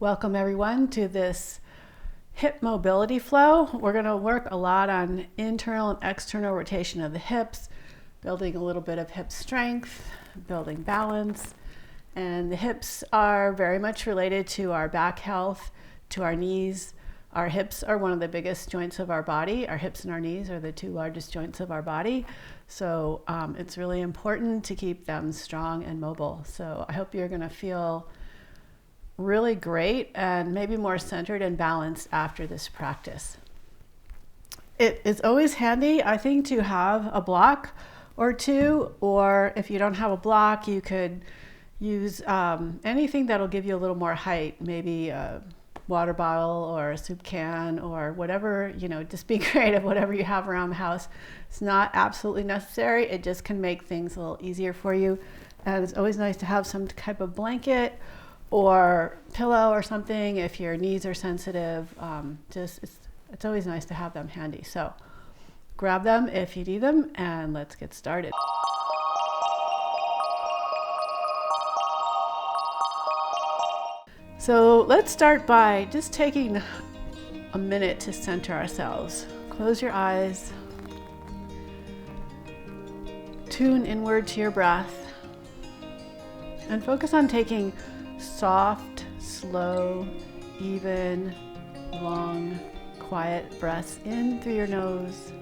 Welcome everyone to this hip mobility flow. We're going to work a lot on internal and external rotation of the hips, building a little bit of hip strength, building balance. And the hips are very much related to our back health, to our knees. Our hips are one of the biggest joints of our body. Our hips and our knees are the two largest joints of our body. So it's really important to keep them strong and mobile. So I hope you're going to feel really great and maybe more centered and balanced after this practice. It is always handy, I think, to have a block or two, or if you don't have a block, you could use anything that'll give you a little more height, maybe a water bottle or a soup can or whatever, just be creative, whatever you have around the house. It's not absolutely necessary. It just can make things a little easier for you. And it's always nice to have some type of blanket or pillow or something if your knees are sensitive. It's always nice to have them handy. So grab them if you need them, and let's get started. So let's start by just taking a minute to center ourselves. Close your eyes. Tune inward to your breath and focus on taking soft, slow, even, long, quiet breaths in through your nose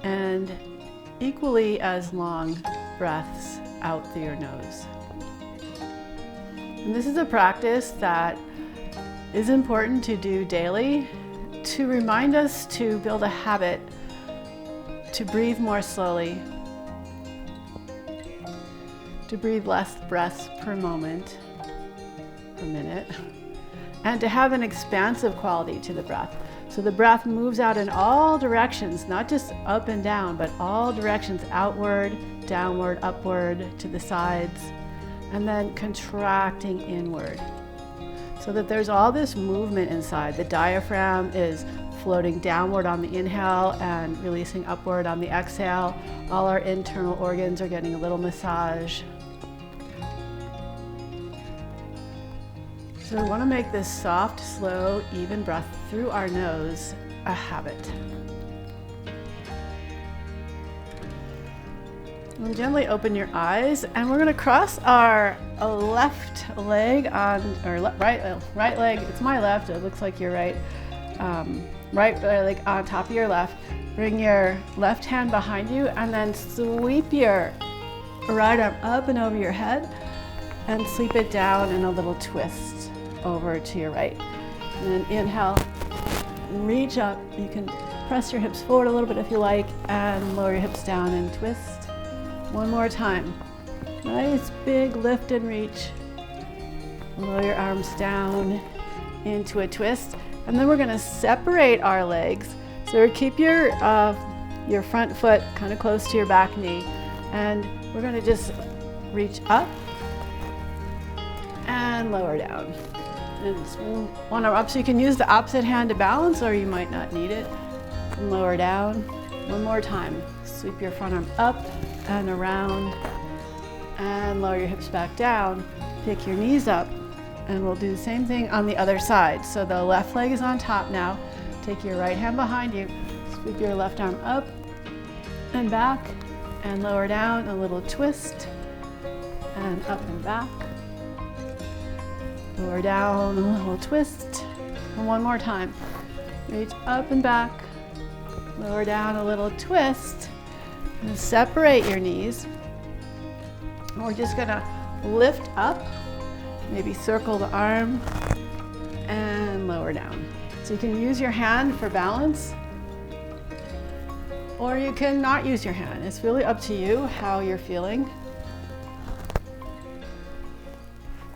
and equally as long breaths out through your nose. And this is a practice that is important to do daily to remind us to build a habit to breathe more slowly, to breathe less breaths per moment, per minute, and to have an expansive quality to the breath. So the breath moves out in all directions, not just up and down, but all directions, outward, downward, upward, to the sides, and then contracting inward. So that there's all this movement inside. The diaphragm is floating downward on the inhale and releasing upward on the exhale. All our internal organs are getting a little massage. So we want to make this soft, slow, even breath through our nose a habit. And gently open your eyes, and we're going to cross our left leg on, or right leg. It's my left. It looks like you're right. Right leg on top of your left. Bring your left hand behind you, and then sweep your right arm up and over your head, and sweep it down in a little twist over to your right. And then inhale, reach up. You can press your hips forward a little bit if you like, and lower your hips down and twist. One more time. Nice big lift and reach. Lower your arms down into a twist. And then we're going to separate our legs. So keep your front foot kind of close to your back knee. And we're going to just reach up and lower down. And one arm up, so you can use the opposite hand to balance, or you might not need it. And lower down. One more time. Sweep your front arm up and around, and lower your hips back down. Pick your knees up, and we'll do the same thing on the other side. So the left leg is on top now. Take your right hand behind you, sweep your left arm up and back, and lower down, a little twist, and up and back. Lower down, a little twist, and one more time. Reach up and back, lower down, a little twist, and separate your knees. And we're just gonna lift up, maybe circle the arm, and lower down. So you can use your hand for balance, or you can not use your hand. It's really up to you how you're feeling.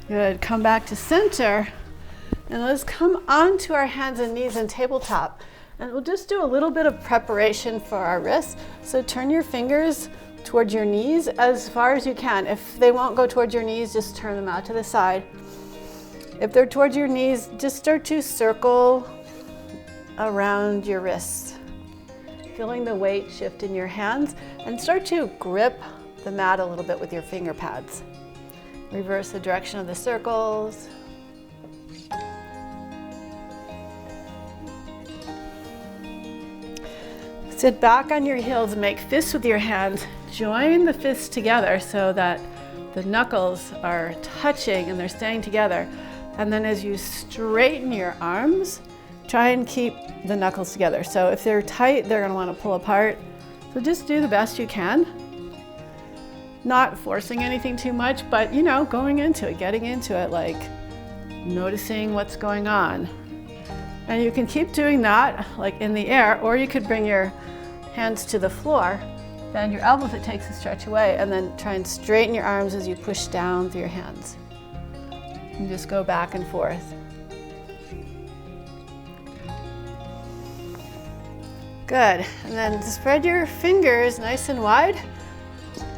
Good, come back to center, and let's come onto our hands and knees in tabletop. And we'll just do a little bit of preparation for our wrists. So turn your fingers towards your knees as far as you can. If they won't go towards your knees, just turn them out to the side. If they're towards your knees, just start to circle around your wrists, feeling the weight shift in your hands, and start to grip the mat a little bit with your finger pads. Reverse the direction of the circles. Sit back on your heels and make fists with your hands. Join the fists together so that the knuckles are touching and they're staying together. And then as you straighten your arms, try and keep the knuckles together. So if they're tight, they're gonna wanna pull apart. So just do the best you can. Not forcing anything too much, but you know, going into it, getting into it, like noticing what's going on. And you can keep doing that, like in the air, or you could bring your hands to the floor, bend your elbows, it takes a stretch away, and then try and straighten your arms as you push down through your hands. And just go back and forth. Good, and then spread your fingers nice and wide.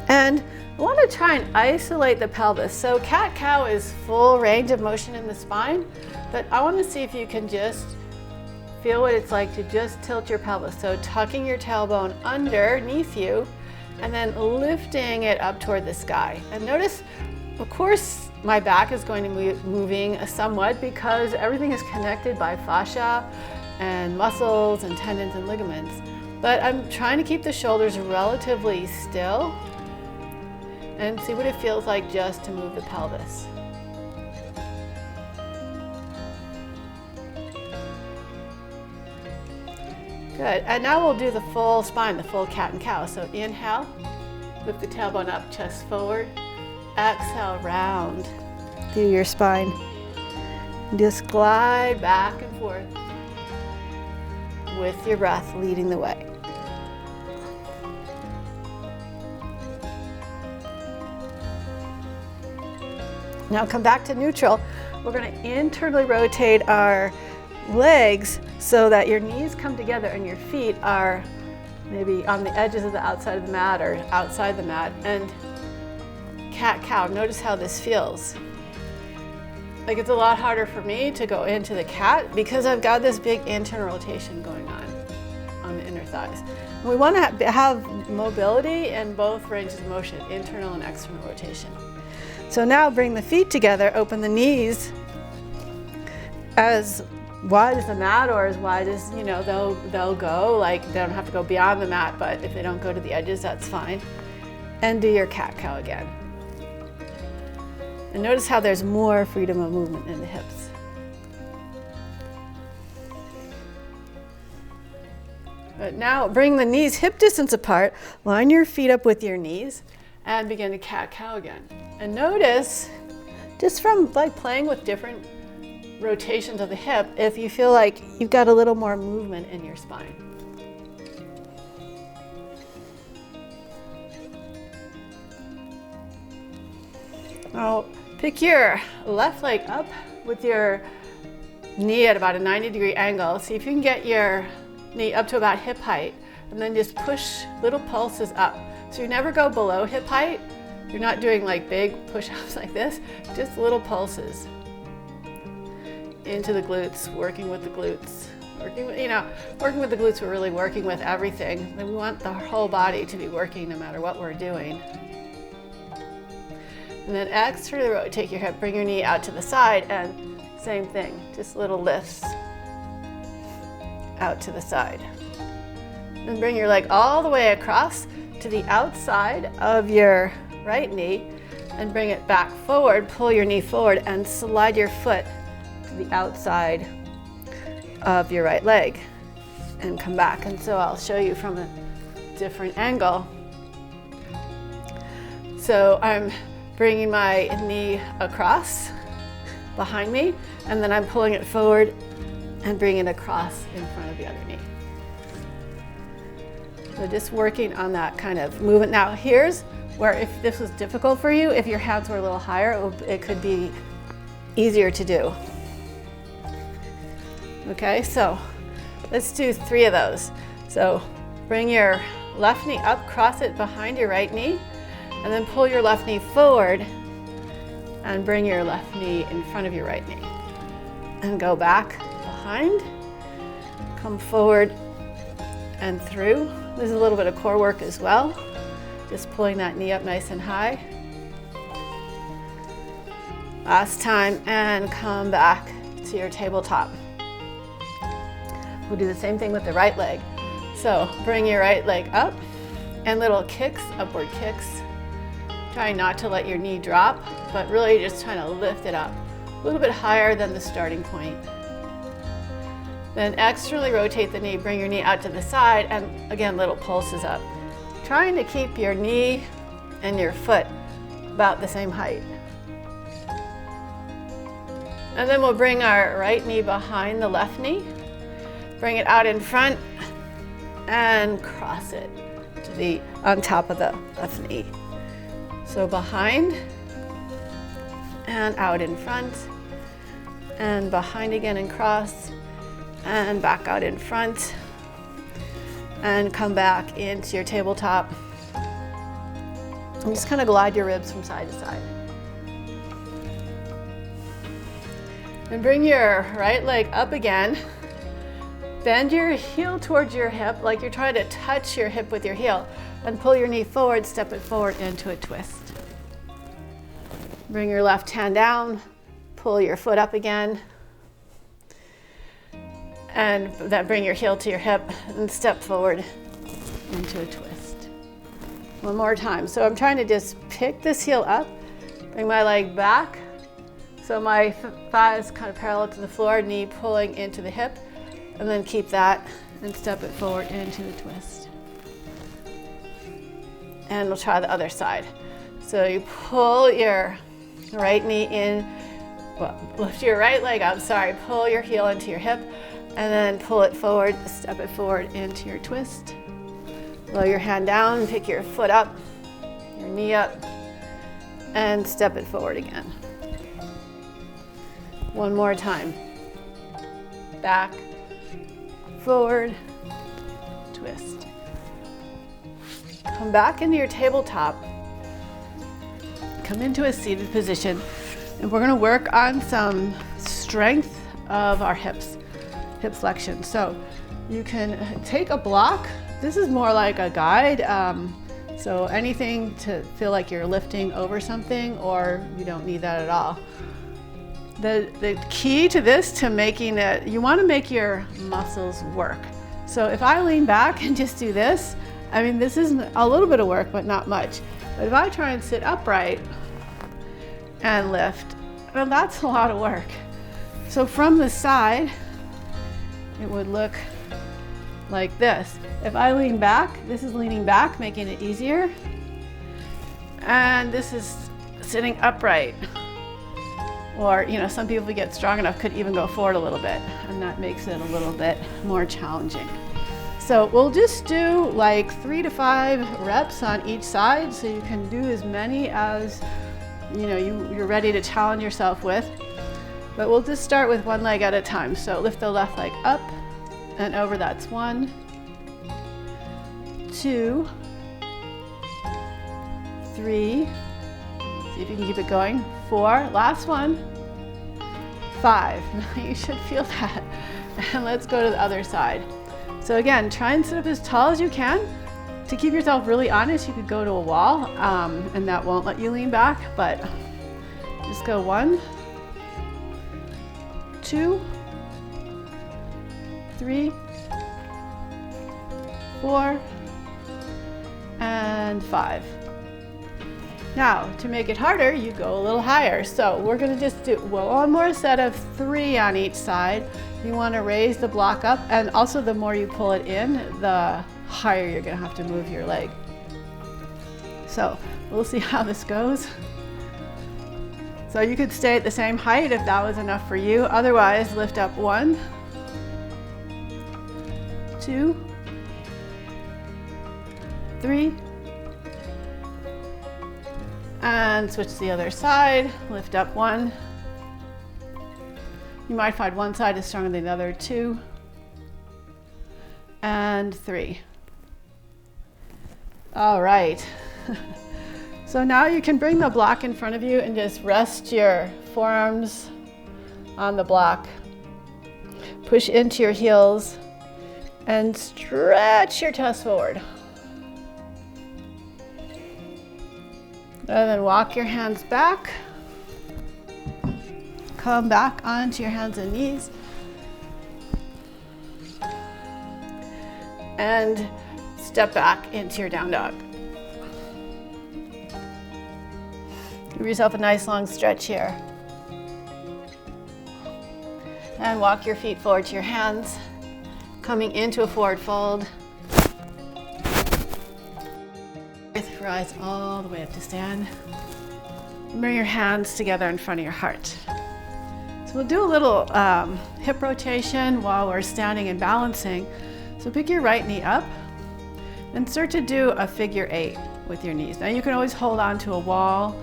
And I want to try and isolate the pelvis. So cat-cow is full range of motion in the spine, but I want to see if you can just feel what it's like to just tilt your pelvis. So tucking your tailbone underneath you and then lifting it up toward the sky. And notice, of course, my back is going to be moving somewhat because everything is connected by fascia and muscles and tendons and ligaments. But I'm trying to keep the shoulders relatively still and see what it feels like just to move the pelvis. Good, and now we'll do the full spine, the full cat and cow. So inhale, lift the tailbone up, chest forward. Exhale, round through your spine. Just glide back and forth with your breath leading the way. Now come back to neutral. We're going to internally rotate our legs so that your knees come together and your feet are maybe on the edges of the outside of the mat or outside the mat. And cat-cow, notice how this feels. Like it's a lot harder for me to go into the cat because I've got this big internal rotation going on the inner thighs. And we want to have mobility in both ranges of motion, internal and external rotation. So now bring the feet together, open the knees as wide as the mat or as wide as, you know, they'll go. Like they don't have to go beyond the mat, but if they don't go to the edges, that's fine. And do your cat-cow again. And notice how there's more freedom of movement in the hips. But now bring the knees hip distance apart, line your feet up with your knees, and begin to cat-cow again. And notice, just from like playing with different rotations of the hip, if you feel like you've got a little more movement in your spine. Now, pick your left leg up with your knee at about a 90-degree angle. See if you can get your knee up to about hip height, and then just push little pulses up. So you never go below hip height. You're not doing like big push-ups like this, just little pulses into the glutes, working with the glutes. Working with the glutes, we're really working with everything. And we want the whole body to be working no matter what we're doing. And then externally rotate your hip, bring your knee out to the side, and same thing, just little lifts out to the side. And bring your leg all the way across to the outside of your right knee and bring it back forward, pull your knee forward and slide your foot to the outside of your right leg and come back. And so I'll show you from a different angle. So I'm bringing my knee across behind me, and then I'm pulling it forward and bringing it across in front of the other knee. So just working on that kind of movement. Now here's where, if this was difficult for you, if your hands were a little higher, it could be easier to do. Okay, so let's do 3 of those. So bring your left knee up, cross it behind your right knee, and then pull your left knee forward and bring your left knee in front of your right knee. And go back behind, come forward and through. There's a little bit of core work as well. Just pulling that knee up nice and high. Last time, and come back to your tabletop. We'll do the same thing with the right leg. So bring your right leg up and little kicks, upward kicks. Try not to let your knee drop, but really just trying to lift it up a little bit higher than the starting point. Then externally rotate the knee, bring your knee out to the side, and again, little pulses up. Trying to keep your knee and your foot about the same height. And then we'll bring our right knee behind the left knee, bring it out in front, and cross it to the on top of the left knee. So behind and out in front, and behind again and cross, and back out in front, and come back into your tabletop. And just kind of glide your ribs from side to side. And bring your right leg up again. Bend your heel towards your hip like you're trying to touch your hip with your heel, and pull your knee forward, step it forward into a twist. Bring your left hand down, pull your foot up again, and then bring your heel to your hip and step forward into a twist. One more time. So I'm trying to just pick this heel up, bring my leg back, so my thigh is kind of parallel to the floor, knee pulling into the hip, and then keep that and step it forward into the twist. And we'll try the other side. So you pull your right knee in, well, lift your right leg up, pull your heel into your hip, and then pull it forward, step it forward into your twist. Lower your hand down, pick your foot up, your knee up, and step it forward again. One more time. Back, forward, twist. Come back into your tabletop. Come into a seated position, and we're going to work on some strength of our hips, hip flexion. So you can take a block. This is more like a guide. So anything to feel like you're lifting over something, or you don't need that at all. The key to this, to making it, you want to make your muscles work. So if I lean back and just do this, I mean, this is a little bit of work, but not much. But if I try and sit upright and lift, well, that's a lot of work. So from the side, it would look like this. If I lean back, this is leaning back, making it easier. And this is sitting upright. Or, some people, who get strong enough, could even go forward a little bit, and that makes it a little bit more challenging. So we'll just do like 3 to 5 reps on each side, so you can do as many as you're ready to challenge yourself with. But we'll just start with one leg at a time. So lift the left leg up and over. That's 1, 2, 3. See if you can keep it going. 4, last one, 5. Now you should feel that. And let's go to the other side. So again, try and sit up as tall as you can. To keep yourself really honest, you could go to a wall, and that won't let you lean back, but just go 1, 2, 3, 4, and 5. Now, to make it harder, you go a little higher. So we're going to just do one more set of 3 on each side. You want to raise the block up, and also the more you pull it in, the higher you're going to have to move your leg. So we'll see how this goes. So you could stay at the same height if that was enough for you. Otherwise, lift up 1, 2, 3, and switch to the other side. Lift up 1. You might find one side is stronger than the other. 2 and 3. All right. So now you can bring the block in front of you and just rest your forearms on the block. Push into your heels and stretch your chest forward. And then walk your hands back. Come back onto your hands and knees. and step back into your down dog. Give yourself a nice long stretch here. And walk your feet forward to your hands, coming into a forward fold. Rise all the way up to stand. Bring your hands together in front of your heart. So we'll do a little hip rotation while we're standing and balancing. So pick your right knee up and start to do a figure 8 with your knees. Now you can always hold on to a wall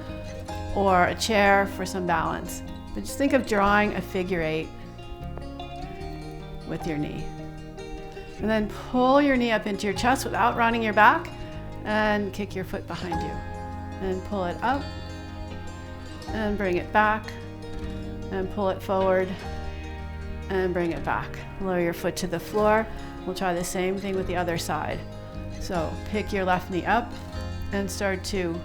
or a chair for some balance, but just think of drawing a figure 8 with your knee. And then pull your knee up into your chest without running your back, and kick your foot behind you. And pull it up, and bring it back, and pull it forward, and bring it back. Lower your foot to the floor. We'll try the same thing with the other side. So pick your left knee up, and start to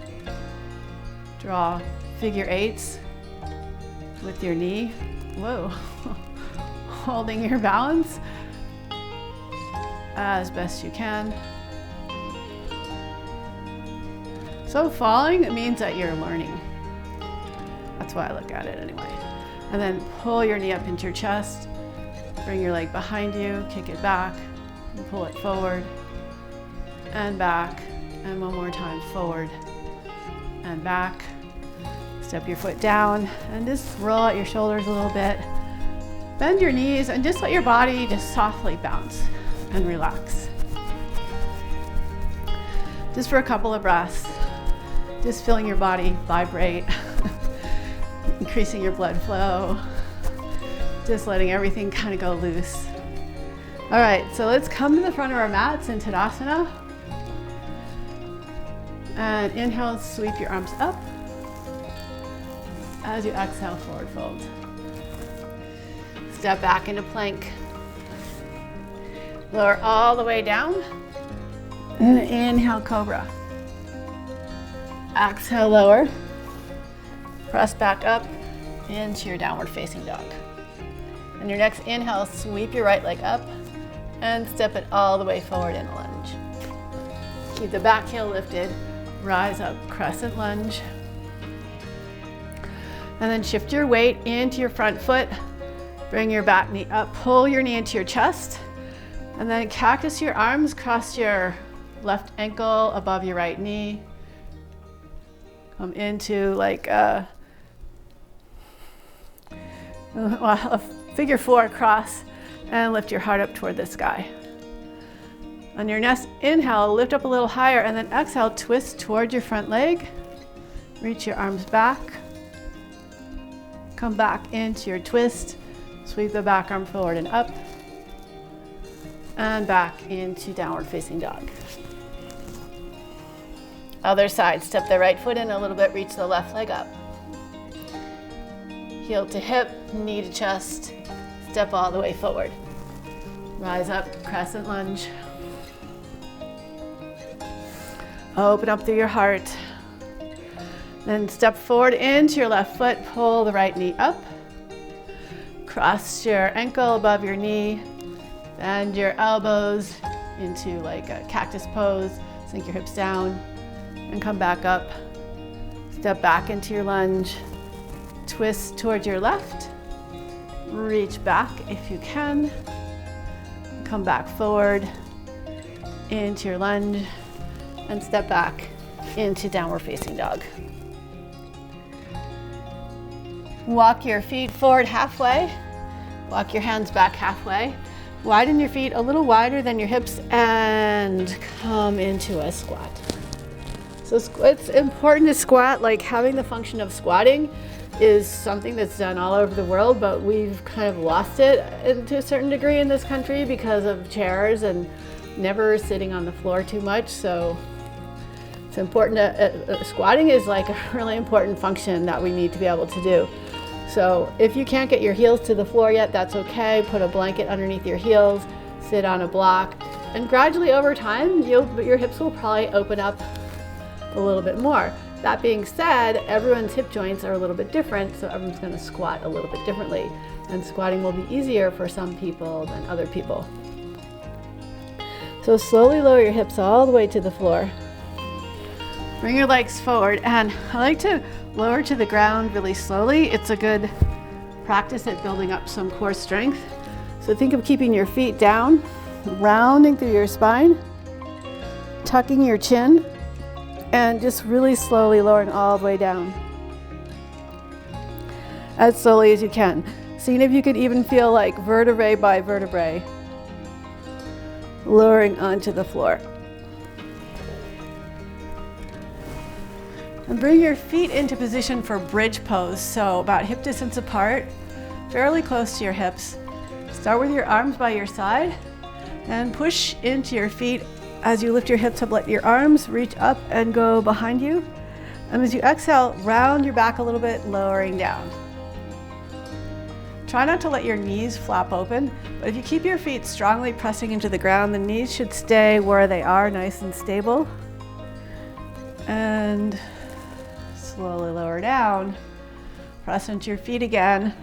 draw figure 8s with your knee. Whoa. Holding your balance as best you can. So falling, it means that you're learning. That's why I look at it anyway. And then pull your knee up into your chest, bring your leg behind you, kick it back, and pull it forward and back, and one more time, forward and back. Step your foot down and just roll out your shoulders a little bit. Bend your knees and just let your body just softly bounce and relax. Just for a couple of breaths. Just feeling your body vibrate, increasing your blood flow, just letting everything kind of go loose. All right, so let's come to the front of our mats in Tadasana. And inhale, sweep your arms up. As you exhale, forward fold. Step back into plank. Lower all the way down. And inhale, cobra. Exhale, lower. Press back up into your downward facing dog. And your next inhale, sweep your right leg up and step it all the way forward in a lunge. Keep the back heel lifted, rise up, crescent lunge. And then shift your weight into your front foot, bring your back knee up, pull your knee into your chest, and then cactus your arms, cross your left ankle above your right knee. Come into like a figure 4 cross and lift your heart up toward the sky. On your next inhale, lift up a little higher, and then exhale, twist toward your front leg. Reach your arms back. Come back into your twist. Sweep the back arm forward and up. And back into downward facing dog. Other side, step the right foot in a little bit, reach the left leg up. Heel to hip, knee to chest, step all the way forward. Rise up, crescent lunge. Open up through your heart. Then step forward into your left foot, pull the right knee up. Cross your ankle above your knee, bend your elbows into like a cactus pose, sink your hips down. And come back up. Step back into your lunge. Twist towards your left. Reach back if you can. Come back forward into your lunge and step back into downward facing dog. Walk your feet forward halfway. Walk your hands back halfway. Widen your feet a little wider than your hips and come into a squat. So it's important to squat. Like having the function of squatting is something that's done all over the world, but we've kind of lost it to a certain degree in this country because of chairs and never sitting on the floor too much. So it's important to, squatting is like a really important function that we need to be able to do. So if you can't get your heels to the floor yet, that's okay. Put a blanket underneath your heels, sit on a block, and gradually over time, your hips will probably open up a little bit more. That being said, everyone's hip joints are a little bit different, so everyone's going to squat a little bit differently, and squatting will be easier for some people than other people. So slowly lower your hips all the way to the floor. Bring your legs forward, and I like to lower to the ground really slowly. It's a good practice at building up some core strength. So think of keeping your feet down, rounding through your spine, tucking your chin, and just really slowly lowering all the way down. As slowly as you can. Seeing if you could even feel like vertebrae by vertebrae lowering onto the floor. And bring your feet into position for bridge pose. So about hip distance apart, fairly close to your hips. Start with your arms by your side and push into your feet. As you lift your hips up, let your arms reach up and go behind you. And as you exhale, round your back a little bit, lowering down. Try not to let your knees flap open, but if you keep your feet strongly pressing into the ground, the knees should stay where they are, nice and stable. And slowly lower down. Press into your feet again.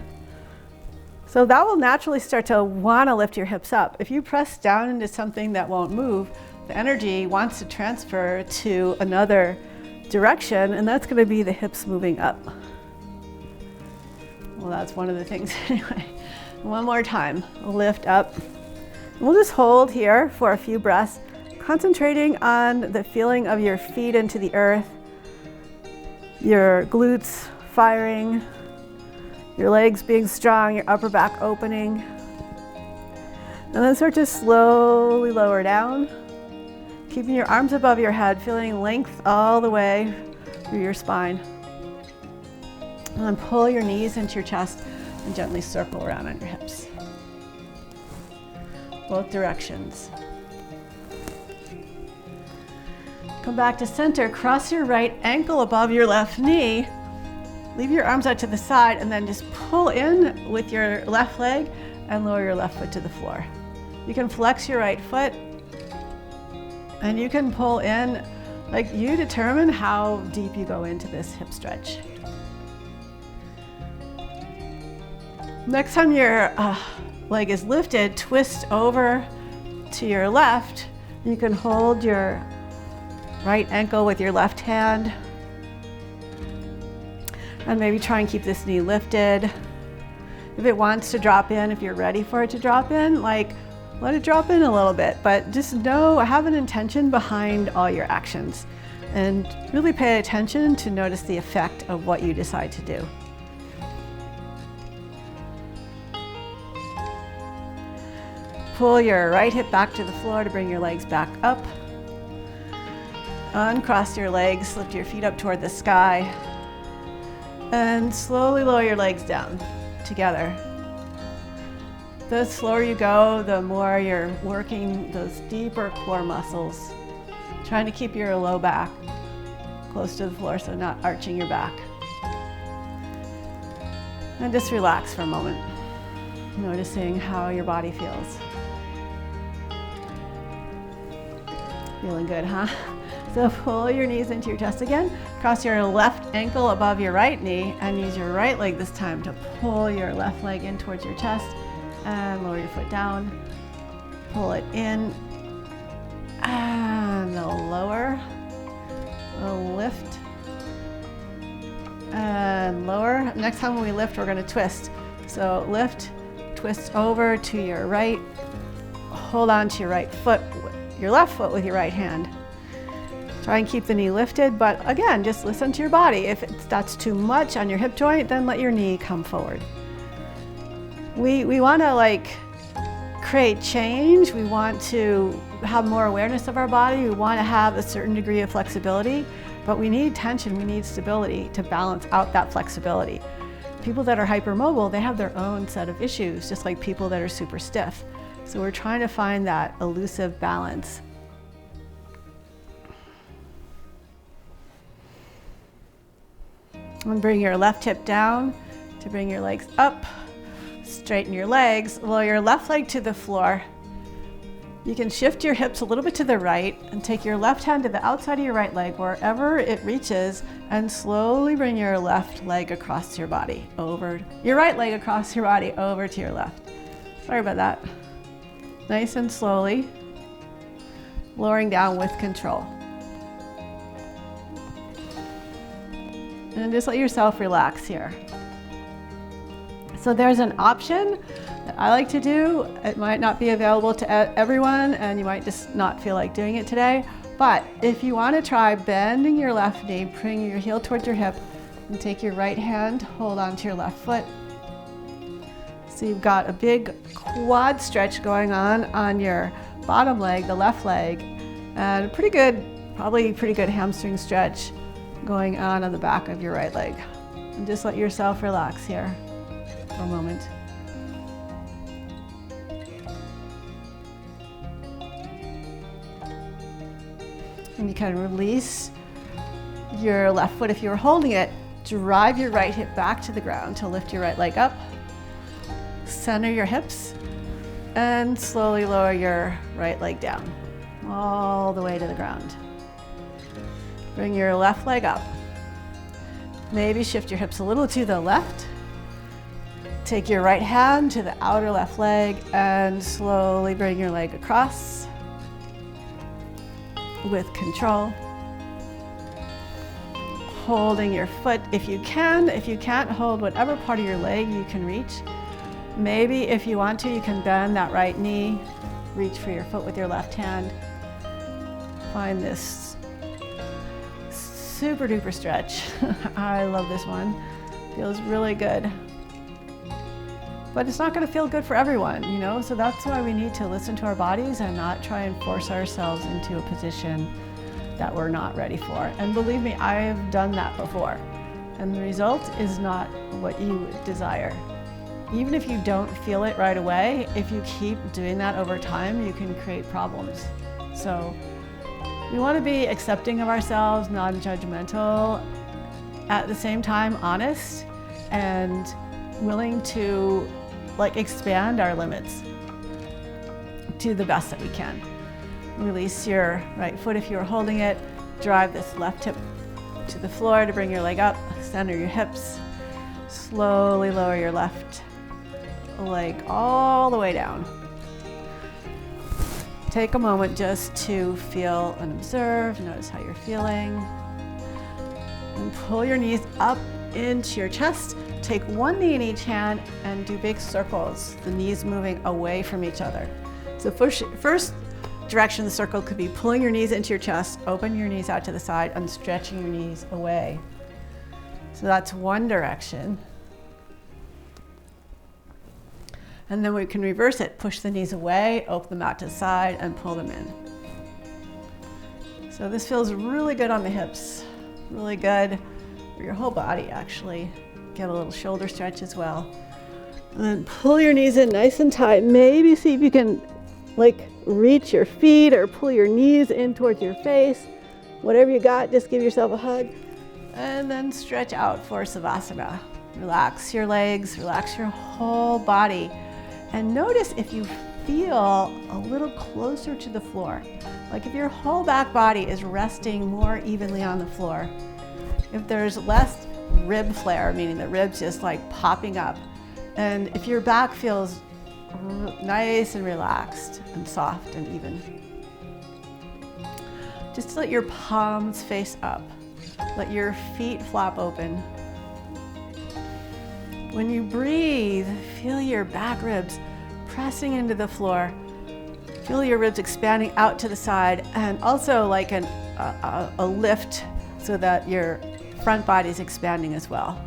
So that will naturally start to want to lift your hips up. If you press down into something that won't move, the energy wants to transfer to another direction, and that's going to be the hips moving up. Well, that's one of the things anyway. One more time, lift up. We'll just hold here for a few breaths, concentrating on the feeling of your feet into the earth, your glutes firing, your legs being strong, your upper back opening. And then start to slowly lower down, keeping your arms above your head, feeling length all the way through your spine. And then pull your knees into your chest and gently circle around on your hips. Both directions. Come back to center, cross your right ankle above your left knee. Leave your arms out to the side and then just pull in with your left leg and lower your left foot to the floor. You can flex your right foot and you can pull in, like you determine how deep you go into this hip stretch. Next time your leg is lifted, twist over to your left. You can hold your right ankle with your left hand. And maybe try and keep this knee lifted. If it wants to drop in, if you're ready for it to drop in, like let it drop in a little bit, but just know, have an intention behind all your actions and really pay attention to notice the effect of what you decide to do. Pull your right hip back to the floor to bring your legs back up. Uncross your legs, lift your feet up toward the sky. And slowly lower your legs down together. The slower you go, the more you're working those deeper core muscles. Trying to keep your low back close to the floor, so not arching your back. And just relax for a moment, noticing how your body feels. Feeling good, huh? So pull your knees into your chest again. Cross your left ankle above your right knee and use your right leg this time to pull your left leg in towards your chest and lower your foot down. Pull it in and lower. Lift and lower. Next time when we lift, we're going to twist. So lift, twist over to your right. Hold on to your right foot, your left foot with your right hand. Try and keep the knee lifted, but again, just listen to your body. If that's too much on your hip joint, then let your knee come forward. We want to create change. We want to have more awareness of our body. We want to have a certain degree of flexibility, but we need tension, we need stability to balance out that flexibility. People that are hypermobile, they have their own set of issues, just like people that are super stiff. So we're trying to find that elusive balance. And bring your left hip down to bring your legs up. Straighten your legs, lower your left leg to the floor. You can shift your hips a little bit to the right and take your left hand to the outside of your right leg, wherever it reaches, and slowly bring your left leg across your body, over your right leg across your body, over to your left. Sorry about that. Nice and slowly. lowering down with control. And just let yourself relax here. So there's an option that I like to do. It might not be available to everyone, and you might just not feel like doing it today. But if you want to try bending your left knee, bring your heel towards your hip, and take your right hand, hold onto your left foot. So you've got a big quad stretch going on your bottom leg, the left leg, and a pretty good, probably pretty good hamstring stretch going on the back of your right leg. And just let yourself relax here for a moment. And you can release your left foot if you were holding it. Drive your right hip back to the ground to lift your right leg up. Center your hips and slowly lower your right leg down all the way to the ground. Bring your left leg up. Maybe shift your hips a little to the left. Take your right hand to the outer left leg and slowly bring your leg across with control. Holding your foot if you can. If you can't, hold whatever part of your leg you can reach. Maybe if you want to, you can bend that right knee, reach for your foot with your left hand. Find this super duper stretch. I love this one. Feels really good. But it's not going to feel good for everyone, you know? So that's why we need to listen to our bodies and not try and force ourselves into a position that we're not ready for. And believe me, I've done that before. And the result is not what you desire. Even if you don't feel it right away, if you keep doing that over time, you can create problems. So we want to be accepting of ourselves, non-judgmental, at the same time honest and willing to expand our limits to the best that we can. Release your right foot if you're holding it. Drive this left hip to the floor to bring your leg up. Center your hips. Slowly lower your left leg all the way down. Take a moment just to feel and observe. Notice how you're feeling. And pull your knees up into your chest. Take one knee in each hand and do big circles, the knees moving away from each other. So first direction of the circle could be pulling your knees into your chest, open your knees out to the side, and stretching your knees away. So that's one direction. And then we can reverse it. Push the knees away, open them out to the side, and pull them in. So this feels really good on the hips, really good for your whole body, actually. Get a little shoulder stretch as well. And then pull your knees in nice and tight. Maybe see if you can reach your feet or pull your knees in towards your face. Whatever you got, just give yourself a hug. And then stretch out for Savasana. Relax your legs, relax your whole body. And notice if you feel a little closer to the floor. Like if your whole back body is resting more evenly on the floor. If there's less rib flare, meaning the ribs just popping up. And if your back feels nice and relaxed and soft and even. Just let your palms face up. Let your feet flop open. When you breathe, feel your back ribs pressing into the floor. Feel your ribs expanding out to the side, and also like a lift so that your front body is expanding as well.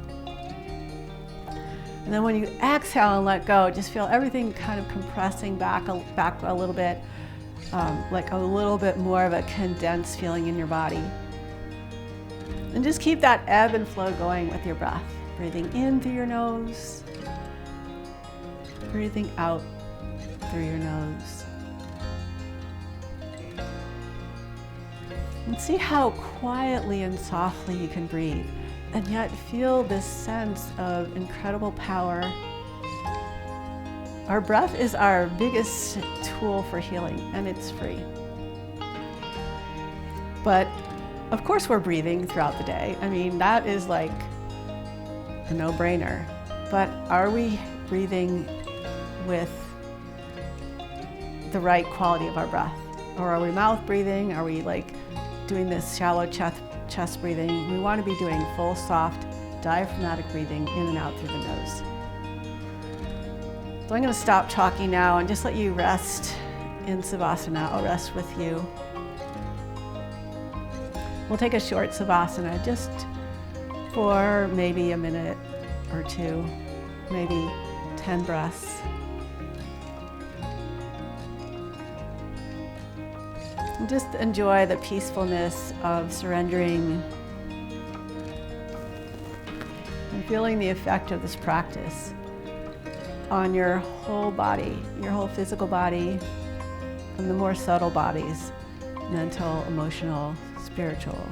And then when you exhale and let go, just feel everything kind of compressing back a little bit, like a little bit more of a condensed feeling in your body. And just keep that ebb and flow going with your breath. Breathing in through your nose, breathing out through your nose. And see how quietly and softly you can breathe, and yet feel this sense of incredible power. Our breath is our biggest tool for healing, and it's free. But of course we're breathing throughout the day. I mean, that is like a no-brainer. But are we breathing with the right quality of our breath? Or are we mouth breathing? Are we like doing this shallow chest breathing? We want to be doing full, soft, diaphragmatic breathing in and out through the nose. So I'm going to stop talking now and just let you rest in Savasana. I'll rest with you. We'll take a short Savasana just for maybe a minute or two, maybe 10 breaths. And just enjoy the peacefulness of surrendering and feeling the effect of this practice on your whole body, your whole physical body, and the more subtle bodies, mental, emotional, spiritual.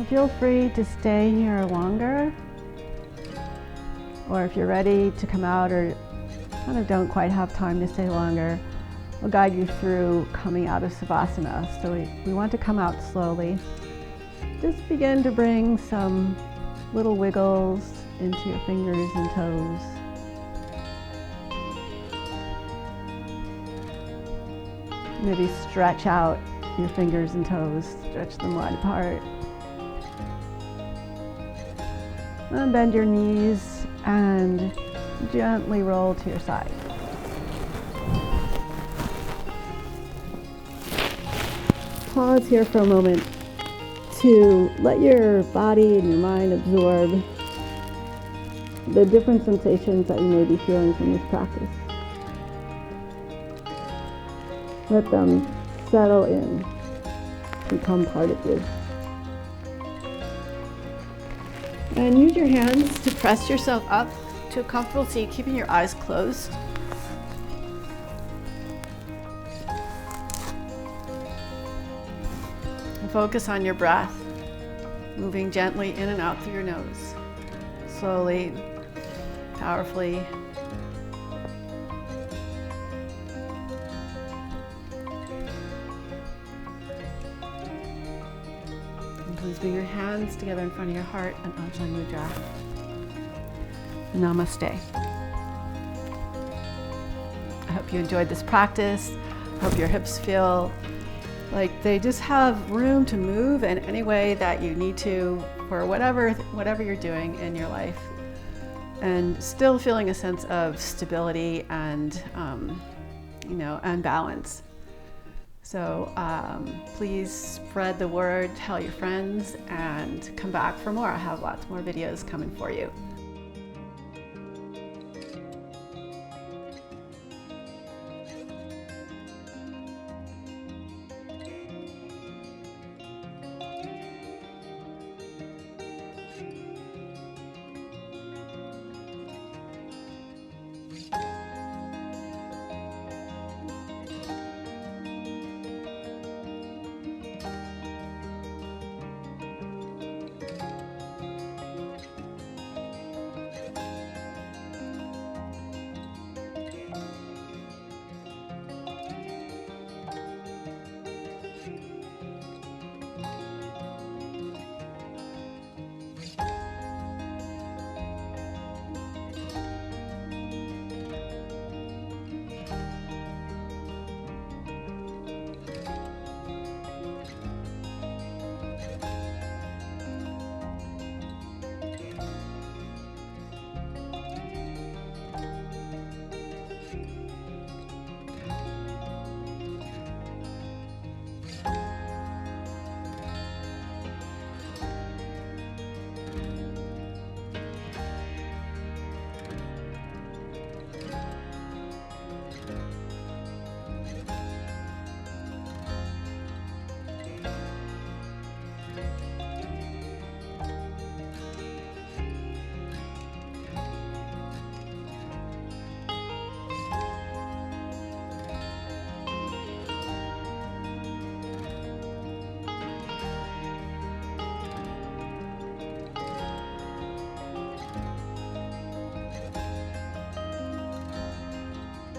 Feel free to stay here longer, or if you're ready to come out or kind of don't quite have time to stay longer, I'll guide you through coming out of Savasana. So we want to come out slowly. Just begin to bring some little wiggles into your fingers and toes. Maybe stretch out your fingers and toes, stretch them wide apart. And bend your knees and gently roll to your side. Pause here for a moment to let your body and your mind absorb the different sensations that you may be feeling from this practice. Let them settle in, become part of you. And use your hands to press yourself up to a comfortable seat, keeping your eyes closed. And focus on your breath, moving gently in and out through your nose, slowly, powerfully. Please bring your hands together in front of your heart and Ajna Mudra. Namaste. I hope you enjoyed this practice. I hope your hips feel like they just have room to move in any way that you need to for whatever you're doing in your life, and still feeling a sense of stability and and balance. So please spread the word, tell your friends, and come back for more. I have lots more videos coming for you.